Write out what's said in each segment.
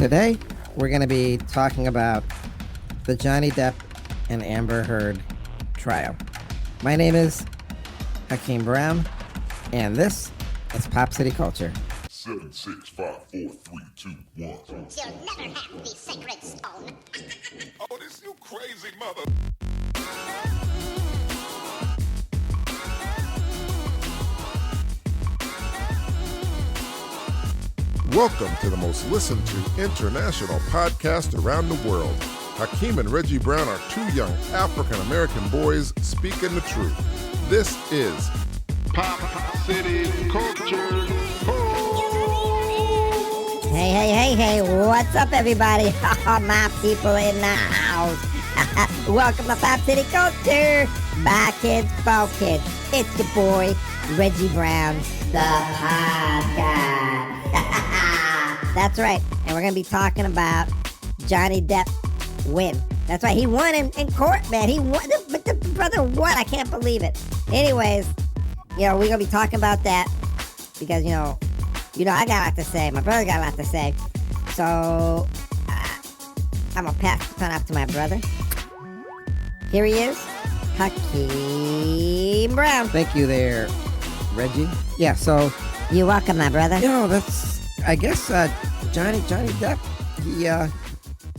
Today, we're going to be talking about the Johnny Depp and Amber Heard trial. My name is Hakeem Brown, and this is Pop City Culture. 7, 6, 5, 4, 3, 2, 1. You'll never have the sacred stone. Oh, this you crazy mother. Welcome to the most listened to international podcast around the world. Hakeem and Reggie Brown are two young African-American boys speaking the truth. This is Pop City Culture. Hey, what's up, everybody? My people in the house. Welcome to Pop City Culture. Bye, kids, fall kids. It's your boy, Reggie Brown, the podcast. That's right, and we're going to be talking about Johnny Depp win. That's right, he won in court, man. He won, but the brother won. I can't believe it. Anyways, we're going to be talking about that because, you know, I got a lot to say. My brother got a lot to say. So, I'm going to pass the phone off to my brother. Here he is, Hakeem Brown. Thank you there, Reggie. Yeah, so... You're welcome, my brother. I guess Johnny Depp, he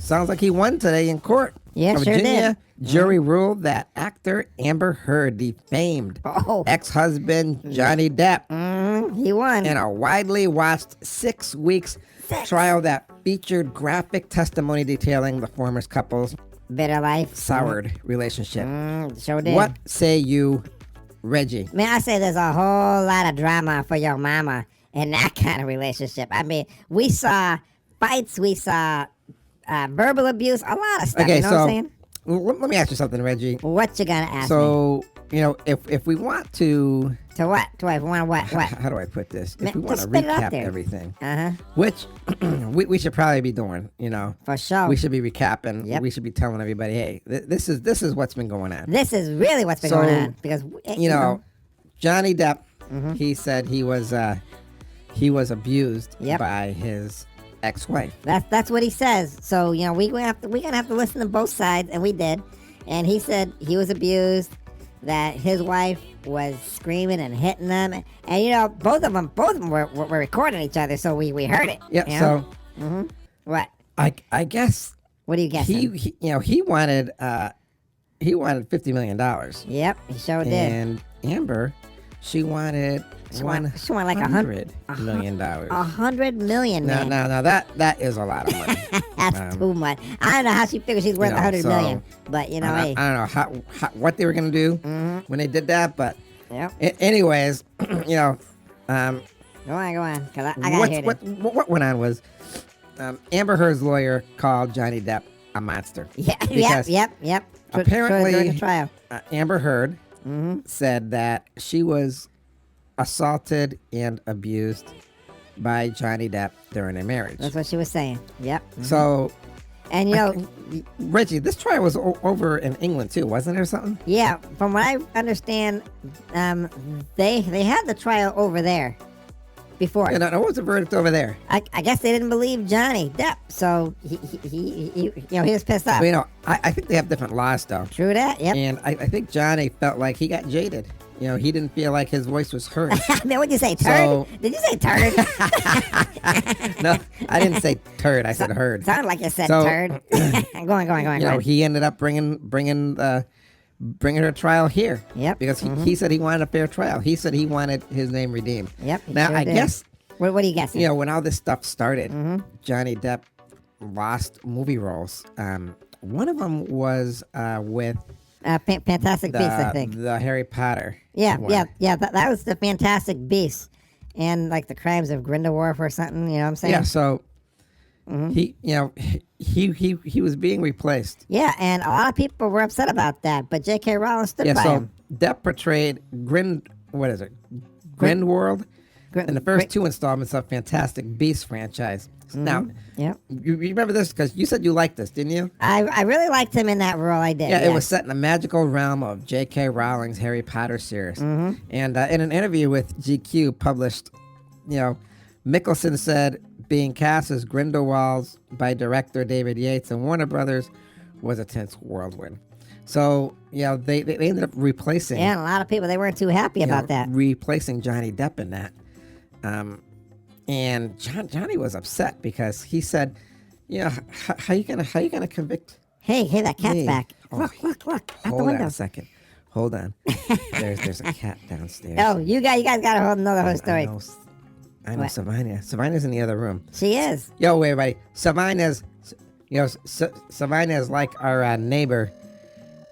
sounds like he won today in court. Yeah, sure Virginia did. Jury ruled that actor Amber Heard defamed ex-husband Johnny Depp He won. in a widely watched 6 weeks trial that featured graphic testimony detailing the former couple's Bitter life. soured relationship. Sure did. What say you, Reggie? Man, I say there's a whole lot of drama for your mama in that kind of relationship. I mean, we saw fights, we saw verbal abuse, a lot of stuff. Okay, you know what I'm saying? let me ask you something, Reggie. What you gonna ask me? So, if we want to... To what? To what? What? How do I put this? Man, If we want to just spit it out recap there. everything, Uh-huh. which we should probably be doing, For sure. We should be recapping. Yep. We should be telling everybody, hey, this is what's been going on. This is really what's been So, going on. Because, Johnny Depp, Mm-hmm. he said he was abused Yep. by his ex-wife. That's what he says. So, we're gonna have to listen to both sides, and we did. And he said he was abused, that his wife was screaming and hitting them, and both of them were recording each other, so we heard it. Yep. you So know? What? I guess What do you guess? he wanted $50 million. Yep, he sure did. And Amber, she wanted She wanted like $100 million. $100 million, man. No, that is a lot of money. That's too much. I don't know how she figures she's worth $100 million, but I hey. don't know how what they were gonna do when they did that, but Yep. anyways, Go on, because I gotta hear this. what went on was Amber Heard's lawyer called Johnny Depp a monster. Yeah, because yep. apparently During the trial. Amber Heard said that she was assaulted and abused by Johnny Depp during their marriage. That's what she was saying. Yep. So, And Reggie, this trial was over in England too, wasn't there something? yeah, from what I understand, they had the trial over there before. Yeah, no, what was the verdict over there? I guess they didn't believe Johnny Depp, so he was pissed off. Well, I think they have different laws though. True that. Yep. And I think Johnny felt like he got jaded. He didn't feel like his voice was heard. Man, what'd you say, turd? So- Did you say turd? No, I didn't say turd. I said heard. Sounded like you said So- turd. Go on. He ended up bringing her trial here. Yep. Because he said he wanted a fair trial. He said he wanted his name redeemed. Yep. he Now sure I did. guess What are you guessing? when all this stuff started, Johnny Depp lost movie roles. One of them was with Fantastic Beasts, I think. the Harry Potter. Yeah. one. That was the Fantastic Beasts, and like the Crimes of Grindelwald or something. You know what I'm saying? Yeah. So he was being replaced. Yeah, and a lot of people were upset about that, but J.K. Rowling stood Yeah. by So him. Depp portrayed Grindelwald in the first two installments of Fantastic Beasts franchise. Now, Yep. you remember this because you said you liked this, didn't you? I really liked him in that role. I did. Yeah, it yes. was set in the magical realm of J.K. Rowling's Harry Potter series. And in an interview with GQ published, Mickelson said, being cast as Grindelwalds by director David Yates and Warner Brothers was a tense whirlwind. So, they ended up replacing... Yeah, a lot of people, they weren't too happy about that. Replacing Johnny Depp in that. And Johnny was upset because he said, how you gonna convict... Hey, that cat's me? back. Oh, Look, out the Hold window. on a second. Hold on. There's a cat downstairs. Oh, you guys got another whole story. I know What? Savannah. Savannah's in the other room. She is. Yo, wait, everybody. Savannah's, Savannah is like our neighbor,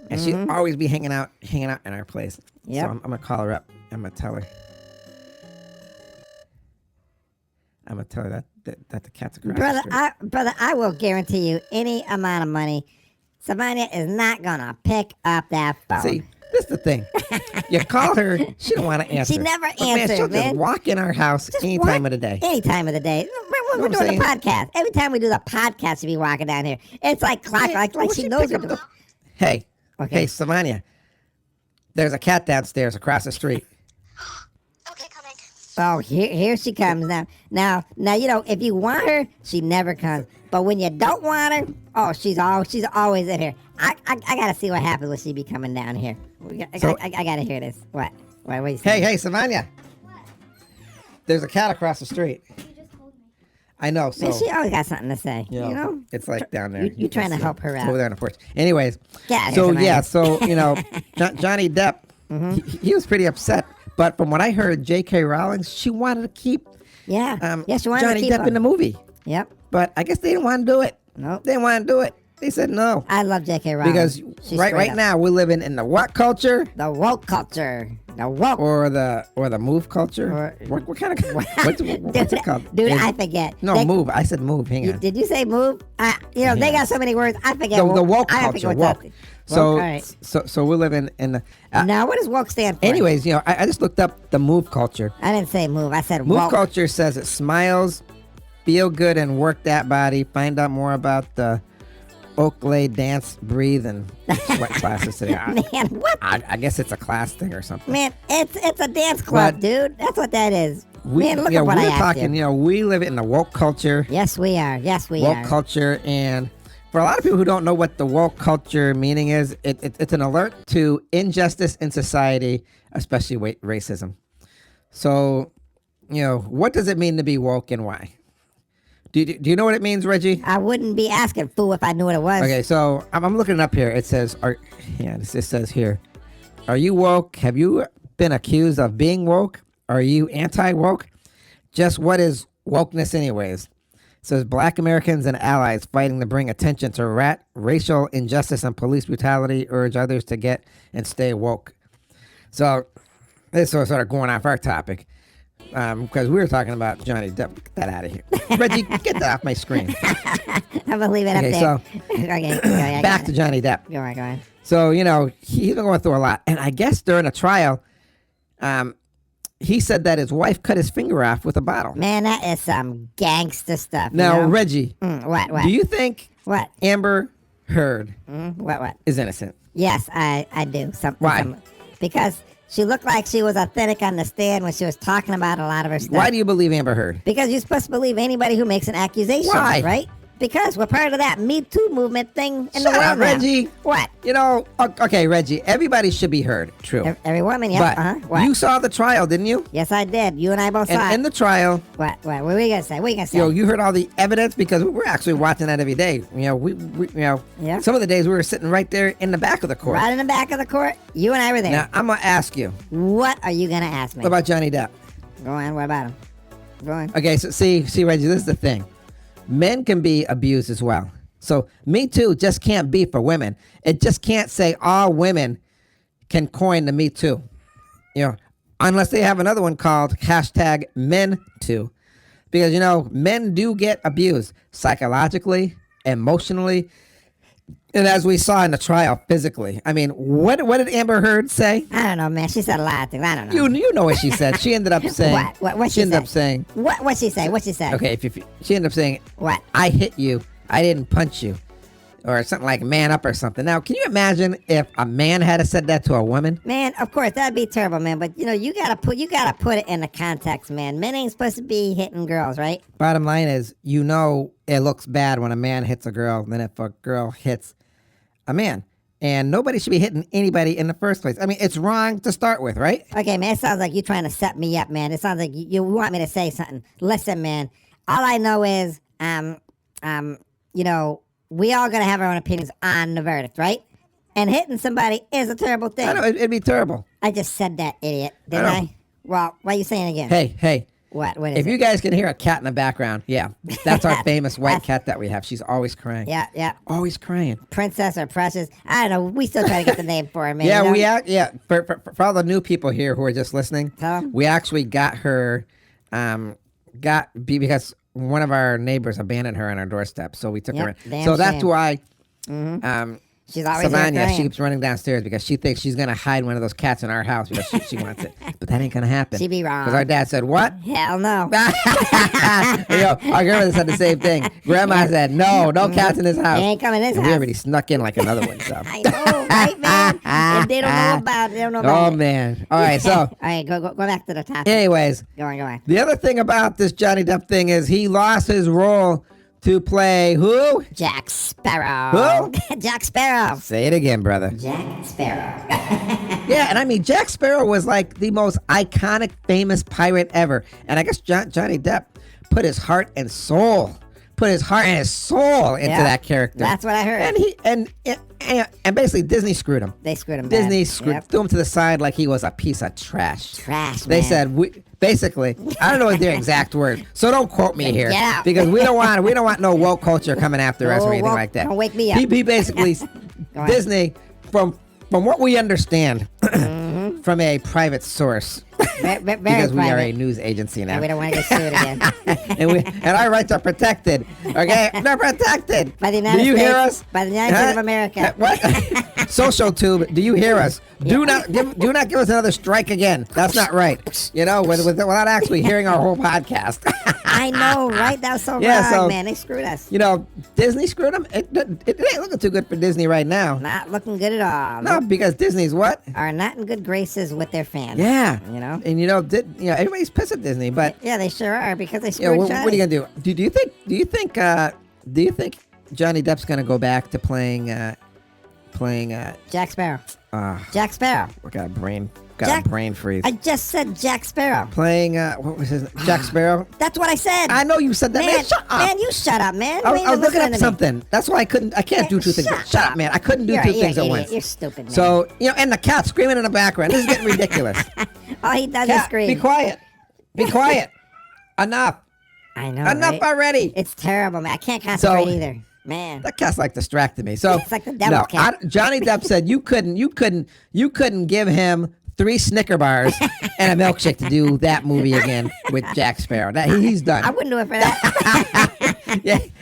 and she'd always be hanging out in our place. Yep. So I'm gonna call her up. I'm gonna tell her. that the cat's across the street. Brother, I will guarantee you any amount of money, Savannah is not gonna pick up that phone. See, this is the thing. You call her, she don't want to answer. She never But answers, she'll man. just walk in our house any time of the day. Any time of the day. We're what I'm doing the saying? podcast. Every time we do the podcast, she'll be walking down here. It's like clock, like Will she knows pick we're up doing. Hey, Okay. hey, Savannah. There's a cat downstairs across the street. Okay, coming. Oh, here she comes now. Now, if you want her, she never comes. But when you don't want her, oh, she's always in here. I gotta see what happens when she be coming down here. I gotta hear this. What do you say? Hey, Savannah. There's a cat across the street. You just told me. I know, so... Man, she always got something to say. you know, it's like down there. You trying to It's, help her it's out. over there on the porch. Anyways, Yeah, so here's Savannah. Johnny Depp, he was pretty upset. But from what I heard, J.K. Rowling, she wanted to keep Yeah. She wanted Johnny to keep Depp in the him. movie. Yep. But I guess they didn't want to do it. Nope. They didn't want to do it. They said no. I love J.K. Rowling. Because She's right straight up. now we're living in the what culture? The woke culture. The woke. Or the move culture? What kind of what's it called? Dude, Is- I forget. No, move. I said move. Hang on. Did you say move? They got so many words. I forget. The woke I culture. forget what's Woke. up. So, Woke, all right. so we're living in the. Now, what does woke stand for? Anyways, I just looked up the move culture. I didn't say move. I said Move woke. culture says it smiles, feel good, and work that body. Find out more about the Oakley dance, breathe, and sweat classes today. Man, what? I guess it's a class thing or something. Man, it's a dance club, But- dude. That's what that is. We, Man, look at what we're I asked talking. you. We live in the woke culture. Yes, we are. Yes, we Woke are. culture, and for a lot of people who don't know what the woke culture meaning is, it's an alert to injustice in society, especially racism. So, what does it mean to be woke and why? Do you know what it means, Reggie? I wouldn't be asking fool if I knew what it was. Okay, so I'm looking it up here. It says, it says here, are you woke? Have you been accused of being woke? Are you anti-woke? Just what is wokeness anyways? It says black Americans and allies fighting to bring attention to racial injustice and police brutality urge others to get and stay woke. So this was sort of going off our topic because we were talking about Johnny Depp. Get that out of here. Reggie, get that off my screen. I'm going to leave it up Okay, there. so Okay, back to Johnny Depp. Go on. So, he's been going through a lot. And I guess during a trial, he said that his wife cut his finger off with a bottle. Man, that is some gangster stuff. Now, you know? Reggie, What? do you think What? Amber Heard What? is innocent? Yes, I do. Why? Because she looked like she was authentic on the stand when she was talking about a lot of her stuff. Why do you believe Amber Heard? Because you're supposed to believe anybody who makes an accusation, Why? right? Because we're part of that Me Too movement thing in Shut the world up, now. Reggie. What? Okay, Reggie, everybody should be heard. True. Every woman, yeah. But What? you saw the trial, didn't you? Yes, I did. You and I both saw And it. in the trial, What are we gonna say? What are you gonna say? you heard all the evidence because we're actually watching that every day. Yeah. Some of the days we were sitting right there in the back of the court. Right in the back of the court, you and I were there. Now, I'm going to ask you, What are you gonna ask me? what about Johnny Depp? Go on. What about him? Go on. Okay, so see, Reggie, this is the thing. Men can be abused as well. So Me Too just can't be for women. It just can't say all women can coin the Me Too. Unless they have another one called #Men Because, men do get abused psychologically, emotionally, and as we saw in the trial, physically. I mean, what did Amber Heard say? I don't know, man. She said a lot of things. I don't know. You know what she said. She ended up saying... What she ended up saying... What she say? What she say? Okay, she ended up saying, What? I hit you. I didn't punch you. or something like man up or something. Now, can you imagine if a man had said that to a woman? Man, of course that'd be terrible, man. But you gotta put it in the context, man. Men ain't supposed to be hitting girls, right? Bottom line is, it looks bad when a man hits a girl than if a girl hits a man. And nobody should be hitting anybody in the first place. I mean, it's wrong to start with, right? Okay, man. It sounds like you trying to set me up, man. It sounds like you want me to say something. Listen, man. All I know is, we all gotta have our own opinions on the verdict, right? And hitting somebody is a terrible thing. I know, it'd be terrible. I just said that, idiot, didn't I know. I? Well, why are you saying it again? Hey. What is If it? you guys can hear a cat in the background, yeah, that's our famous white cat that we have. She's always crying. Yeah. Always crying. Princess or Precious. I don't know. We still try to get the name for her, man. Yeah, For all the new people here who are just listening, Tell 'em. we actually got her, because one of our neighbors abandoned her on our doorstep, so we took her in. Damn So that's shame. why, She's always Savannah, there she crying. keeps running downstairs because she thinks she's gonna hide one of those cats in our house because she wants it, but that ain't gonna happen. She be wrong. Because our dad said what? Hell no. Our grandmother said the same thing. Grandma said, no cats in this house. They ain't coming in this And we house. already snuck in like another one. So. I know, right, man? If they don't know about it, they don't know about Oh, it. man. All right, so All right, go back to the topic. anyways, Go on. the other thing about this Johnny Depp thing is he lost his role to play who? Jack Sparrow. Who? Jack Sparrow. Say it again, brother. Jack Sparrow. Yeah, and I mean, Jack Sparrow was like the most iconic, famous pirate ever. And I guess Johnny Depp put his heart and soul into Yeah, that character. that's what I heard. And he and basically Disney screwed him. They screwed him bad. Disney Yep. threw him to the side like he was a piece of trash. Trash, They man. said basically, I don't know what their exact word, so don't quote me here Get out. because we don't want no woke culture coming after us No or anything woke- like that. don't wake me up. He basically on. Disney from what we understand from a private source Very because we are a private. news agency now. And we don't want to get sued again. and our rights are protected. Okay, they're protected. By the United Do you States. hear us? By the United States of America. What? Social tube. Do you hear us? Do not give us another strike again. That's not right. Without actually hearing our whole podcast. I know, right? That was so Yeah, wrong, so- man. They screwed us. Disney screwed them. It ain't looking too good for Disney right now. Not looking good at all. No, because Disney's what? Are not in good graces with their fans. Yeah. And everybody's pissed at Disney, but Yeah, they sure are because they screwed what are you gonna do? Do you think Johnny Depp's gonna go back to playing Jack Sparrow. uh Jack Sparrow. got Jack- a brain freeze. I just said Jack Sparrow. Playing what was his Jack Sparrow? That's what I said. I know you said that, man. Shut up. Man, you shut up, man. I You ain't was looking listening up to me. something. That's why I can't do two things. Shut up, man. I couldn't do two things you're at an once. idiot. You're stupid, man. So, and the cat screaming in the background. This is getting ridiculous. all he does is Cat, scream. be quiet. Be quiet. Enough. I know, Enough right? already. It's terrible, man. I can't concentrate So- either. Man. That cat's like distracting me. So It's like the devil's cat. Johnny Depp said you couldn't give him 3 Snicker bars and a milkshake to do that movie again with Jack Sparrow. He's done. I wouldn't do it for that.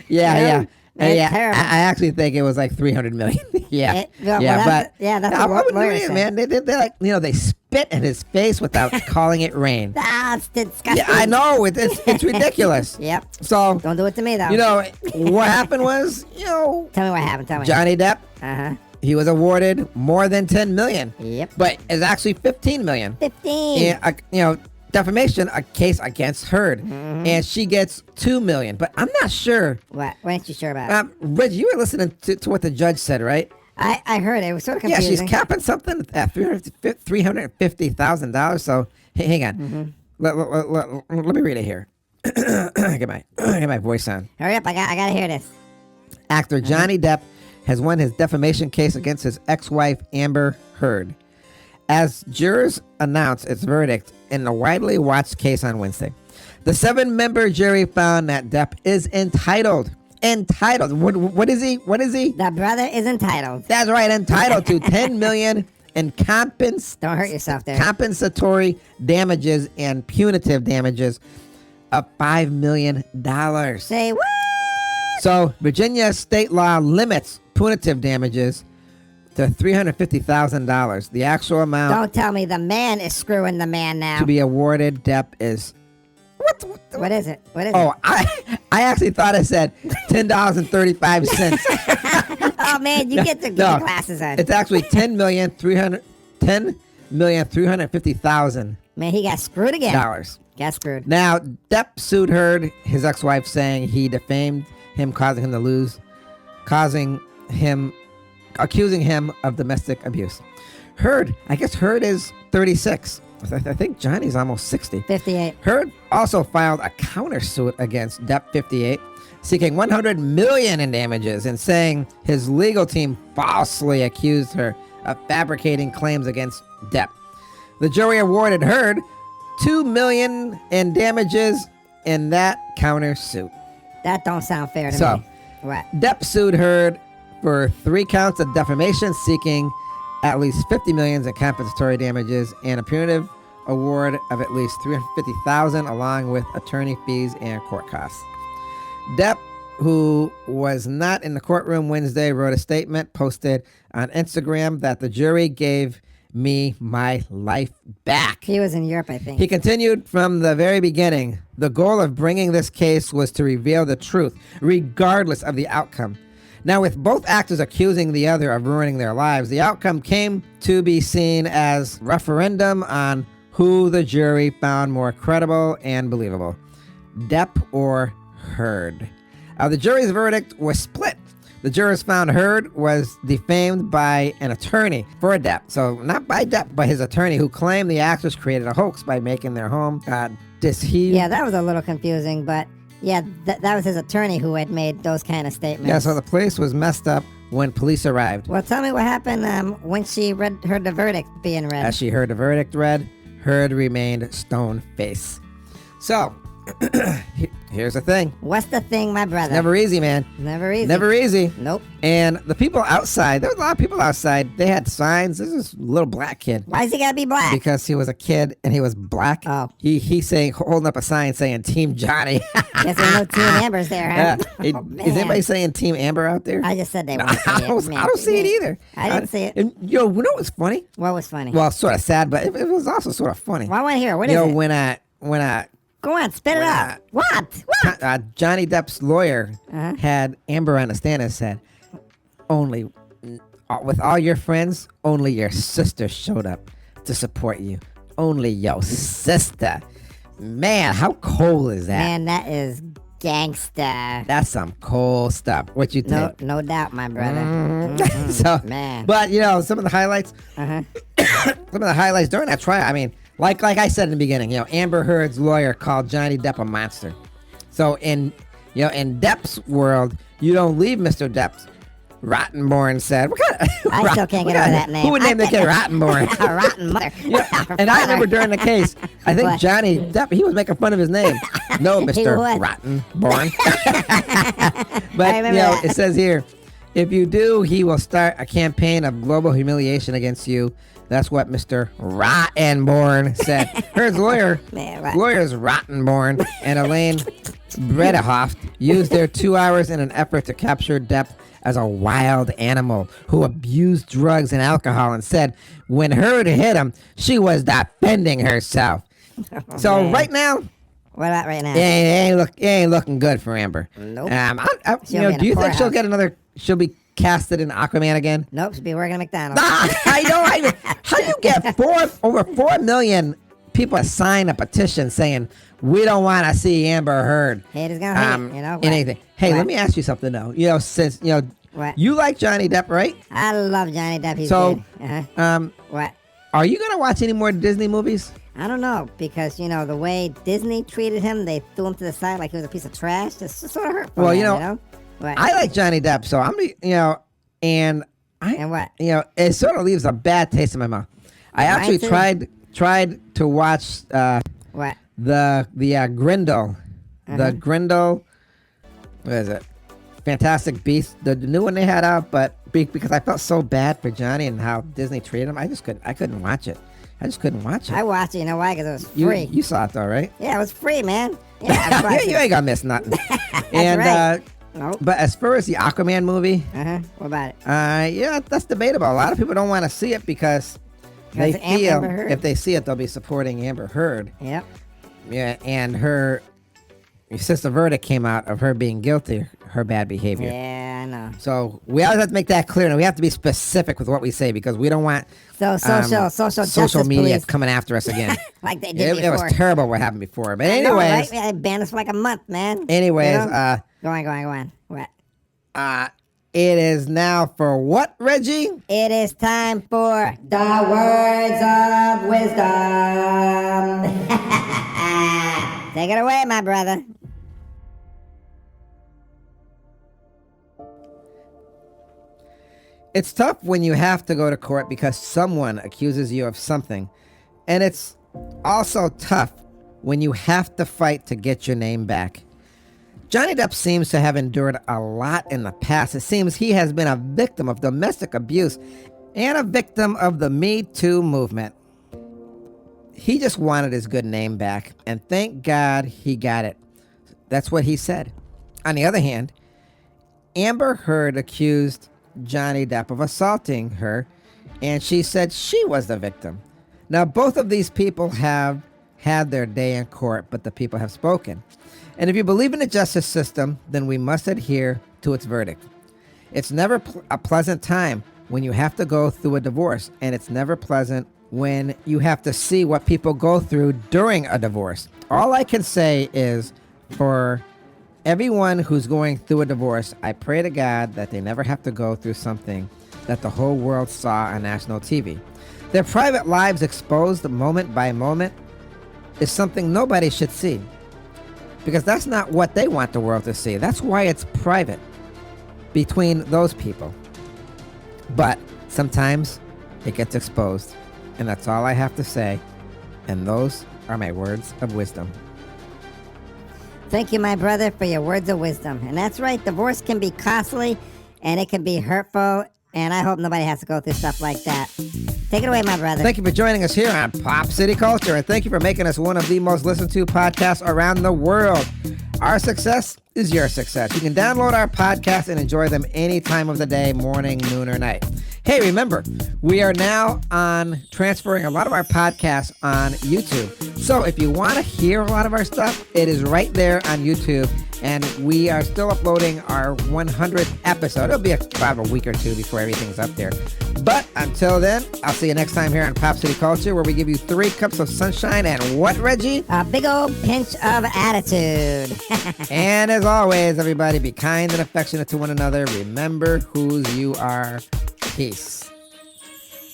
Yeah. It's terrible. I actually think it was like 300 million. Yeah, Well, but that's I what wouldn't do lawyers it, say. man. They like they spit in his face without calling it rain. That's disgusting. Yeah, I know it's ridiculous. Yep. So Don't do it to me, though. what happened was Tell me what happened. Tell me. Johnny Depp. Uh-huh. He was awarded more than 10 million. Yep. But it's actually 15 million. 15. And, defamation, a case against Heard. Mm-hmm. And she gets 2 million. But I'm not sure. What ain't you sure about? Reggie, you were listening to what the judge said, right? I heard it. It was sort of Yeah, confusing. she's capping something at $350,000. So, hang on. Mm-hmm. Let me read it here. get my voice on. Hurry up. I gotta hear this. Actor Johnny Depp has won his defamation case against his ex-wife Amber Heard, as jurors announced its verdict in the widely watched case on Wednesday. The 7-member jury found that Depp is entitled. What is he? The brother is entitled. That's right, entitled to 10 million in Don't hurt yourself there. compensatory damages and punitive damages of $5 million. Say what? So Virginia state law limits punitive damages to $350,000. The actual amount Don't tell me the man is screwing the man now. to be awarded Depp is What is it? What is Oh, it? I actually thought it said $10.35. Oh, man, you get the glasses on. It's actually 10,350,000 Man, he got screwed again. dollars. Got screwed. Now, Depp sued Heard, his ex-wife, saying he defamed him, causing him to lose, accusing him of domestic abuse. Heard, I guess Heard is 36. I think Johnny's almost 60. 58. Heard also filed a countersuit against Depp, 58, seeking $100 million in damages and saying his legal team falsely accused her of fabricating claims against Depp. The jury awarded Heard $2 million in damages in that countersuit. That don't sound fair to So, me. What? Depp sued Heard for 3 counts of defamation, seeking at least $50 million in compensatory damages and a punitive award of at least $350,000, along with attorney fees and court costs. Depp, who was not in the courtroom Wednesday, wrote a statement posted on Instagram that the jury gave me my life back. He was in Europe, I think. He continued, from the very beginning, the goal of bringing this case was to reveal the truth, regardless of the outcome. Now, with both actors accusing the other of ruining their lives, the outcome came to be seen as referendum on who the jury found more credible and believable, Depp or Heard. The jury's verdict was split. The jurors found Heard was defamed by an attorney for Depp. So not by Depp, but his attorney, who claimed the actors created a hoax by making their home deceived. Yeah, that was a little confusing, but yeah, that was his attorney who had made those kind of statements. Yeah, so the place was messed up when police arrived. Well, tell me what happened when she heard the verdict being read. As she heard the verdict read, Heard remained stone-faced. So, here's the thing. What's the thing, my brother? Never easy, man. Never easy. Never easy. Nope. And the people outside, there was a lot of people outside. They had signs. This is a little black kid. Why is he gotta be black? Because he was a kid and he was black. Oh. He's saying, holding up a sign saying Team Johnny. Guess there's no Team Amber's there, huh? Yeah. Is anybody saying Team Amber out there? I just said they weren't. I don't see it either. I didn't see it. And, you know what's funny? What was funny? Well, sort of sad, but it was also sort of funny. Well, I want to hear. What is it? When Go on, spit it out. What? Johnny Depp's lawyer Uh-huh. had Amber on the stand and said, with all your friends, only your sister showed up to support you. Only your sister. Man, how cold is that? Man, that is gangsta. That's some cold stuff. What you think? No doubt, my brother. So, Man. But, some of the highlights, some of the highlights during that trial, I mean, like I said in the beginning, Amber Heard's lawyer called Johnny Depp a monster. So in Depp's world, you don't leave Mr. Depp's. Rottenborn said. I still can't get over that name. Who would name the kid Rottenborn? A rotten mother. And I remember during the case, I think What? Johnny Depp, he was making fun of his name. No, Mr. was. Rottenborn. But, I remember that. it says here, if you do, he will start a campaign of global humiliation against you. That's what Mr. Rottenborn said. Heard's lawyers Rottenborn and Elaine Bredehoft used their 2 hours in an effort to capture Depp as a wild animal who abused drugs and alcohol, and said when Heard hit him, she was defending herself. So man. Right now, What about right now? it ain't looking good for Amber. Nope. Do you think she'll get she'll be casted in Aquaman again? Nope, she'll be working at McDonald's. I know. How do you get over 4 million people to sign a petition saying we don't want to see Amber Heard? Haters gonna hate, in anything. Hey, What? let me ask you something though. Since What? you like Johnny Depp, right? I love Johnny Depp. He's So, good. Uh-huh. What? Are you gonna watch any more Disney movies? I don't know, because, the way Disney treated him, they threw him to the side like he was a piece of trash. Just sort of hurtful. Well, man, What? I like Johnny Depp, so and what? it sort of leaves a bad taste in my mouth. I actually Mine too. tried to watch What? the Grindel, the Grindel. What is it? Fantastic Beasts, the new one they had out, but because I felt so bad for Johnny and how Disney treated him, I couldn't watch it. I just couldn't watch it. I watched it, you know why? Because it was free. You saw it though, right? Yeah, it was free, man. Yeah, I You ain't gonna miss nothing. And right. Nope. but as far as the Aquaman movie, What about it? yeah, that's debatable. A lot of people don't want to see it because they Because feel Amber Heard. if they see it, they'll be supporting Amber Heard. Yep. Yeah, and since the verdict came out of her being guilty, her bad behavior. Yeah. I know. So we always have to make that clear, and we have to be specific with what we say because we don't want So social social media police, coming after us again. like they did It was before. terrible what happened before. But I know, anyways, right? Yeah, they banned us for like a month, man. anyways, You know? Go on. What? it is now for what, Reggie? It is time for the words of wisdom. Take it away, my brother. It's tough when you have to go to court because someone accuses you of something. And it's also tough when you have to fight to get your name back. Johnny Depp seems to have endured a lot in the past. It seems he has been a victim of domestic abuse and a victim of the Me Too movement. He just wanted his good name back, and thank God he got it. That's what he said. On the other hand, Amber Heard accused Johnny Depp of assaulting her, and she said she was the victim. Now, both of these people have had their day in court, but the people have spoken. And if you believe in the justice system, then we must adhere to its verdict. It's never a pleasant time when you have to go through a divorce, and it's never pleasant when you have to see what people go through during a divorce. All I can say is for everyone who's going through a divorce, I pray to God that they never have to go through something that the whole world saw on national TV. Their private lives exposed moment by moment is something nobody should see, because that's not what they want the world to see. That's why it's private between those people. But sometimes it gets exposed, and that's all I have to say. And those are my words of wisdom. Thank you, my brother, for your words of wisdom. And that's right, divorce can be costly and it can be hurtful, and I hope nobody has to go through stuff like that. Take it away, my brother. Thank you for joining us here on Pop City Culture, and thank you for making us one of the most listened to podcasts around the world. Our success is your success. You can download our podcast and enjoy them any time of the day, morning, noon, or night. Hey, remember, we are now on transferring a lot of our podcasts on YouTube. So if you want to hear a lot of our stuff, it is right there on YouTube. And we are still uploading our 100th episode. It'll be about a week or two before everything's up there. But until then, I'll see you next time here on Pop City Culture, where we give you 3 cups of sunshine and what, Reggie? A big old pinch of attitude. And as always, everybody, be kind and affectionate to one another. Remember whose you are. Peace.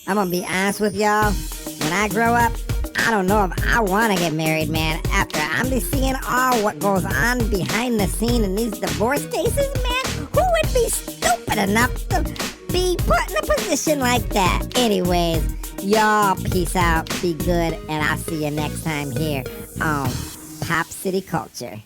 I'm gonna be honest with y'all. When I grow up, I don't know if I want to get married, man. After I'm be seeing all what goes on behind the scene in these divorce cases, man, who would be stupid enough to be put in a position like that? Anyways, y'all peace out, be good, and I'll see you next time here on Pop City Culture.